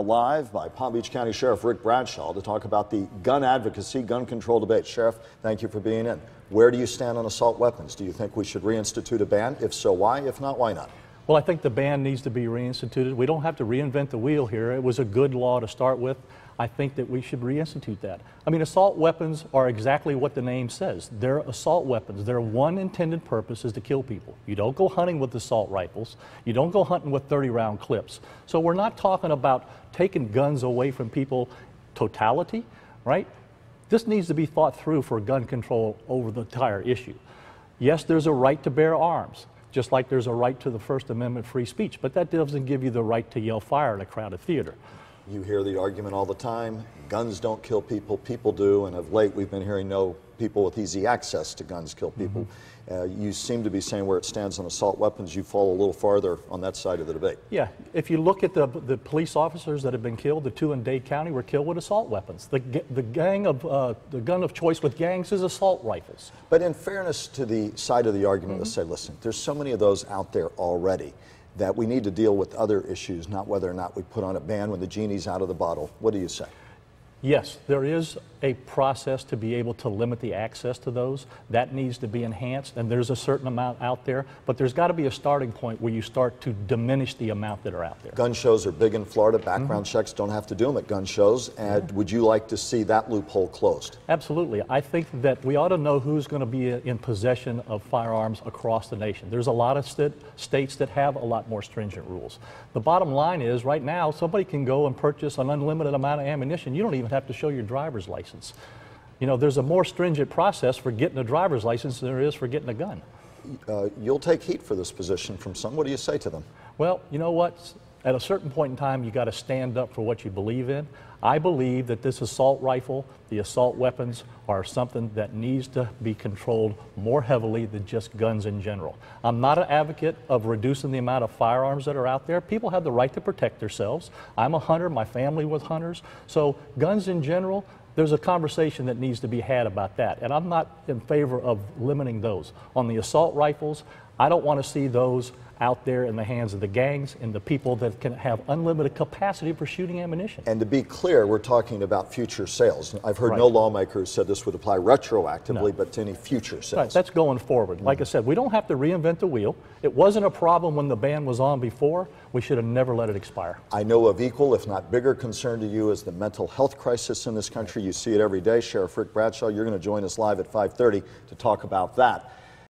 Live by Palm Beach County Sheriff Rick Bradshaw to talk about the gun advocacy, gun control debate. Sheriff, thank you for being in. Where do you stand on assault weapons? Do you think we should reinstitute a ban? If so, why? If not, why not? Well, I think the ban needs to be reinstituted. We don't have to reinvent the wheel here. It was a good law to start with. I think that we should reinstitute that. I mean, assault weapons are exactly what the name says. They're assault weapons. Their one intended purpose is to kill people. You don't go hunting with assault rifles. You don't go hunting with 30-round clips. So we're not talking about taking guns away from people totality, right? This needs to be thought through for gun control over the entire issue. Yes, there's a right to bear arms, just like there's a right to the First Amendment free speech, but that doesn't give you the right to yell fire in a crowded theater. You hear the argument all the time, guns don't kill people, people do, and of late we've been hearing no, people with easy access to guns kill people. You seem to be saying where it stands on assault weapons, you fall a little farther on that side of the debate. Yeah, if you look at the police officers that have been killed, the two in Dade County were killed with assault weapons. The gun of choice with gangs is assault rifles. But in fairness to the side of the argument, let's say, listen, there's so many of those out there already that we need to deal with other issues, not whether or not we put on a ban when the genie's out of the bottle. What do you say? Yes, there is a process to be able to limit the access to those. That needs to be enhanced, and there's a certain amount out there, but there's got to be a starting point where you start to diminish the amount that are out there. Gun shows are big in Florida. Background checks don't have to do them at gun shows. And would you like to see that loophole closed? Absolutely. I think that we ought to know who's going to be in possession of firearms across the nation. There's a lot of states that have a lot more stringent rules. The bottom line is, right now, somebody can go and purchase an unlimited amount of ammunition. You don't even have to show your driver's license. You know, there's a more stringent process for getting a driver's license than there is for getting a gun. You'll take heat for this position from some. What do you say to them? Well, you know what? At a certain point in time, you got to stand up for what you believe in. I believe that this assault rifle, the assault weapons, are something that needs to be controlled more heavily than just guns in general. I'm not an advocate of reducing the amount of firearms that are out there. People have the right to protect themselves. I'm a hunter, my family was hunters. So guns in general, there's a conversation that needs to be had about that. And I'm not in favor of limiting those. On the assault rifles, I don't want to see those out there in the hands of the gangs and the people that can have unlimited capacity for shooting ammunition. And to be clear, we're talking about future sales. I've heard no lawmakers said this would apply retroactively, but to any future sales. Right, that's going forward. Like I said, we don't have to reinvent the wheel. It wasn't a problem when the ban was on before. We should have never let it expire. I know of equal, if not bigger, concern to you is the mental health crisis in this country. You see it every day. Sheriff Rick Bradshaw, you're going to join us live at 5:30 to talk about that.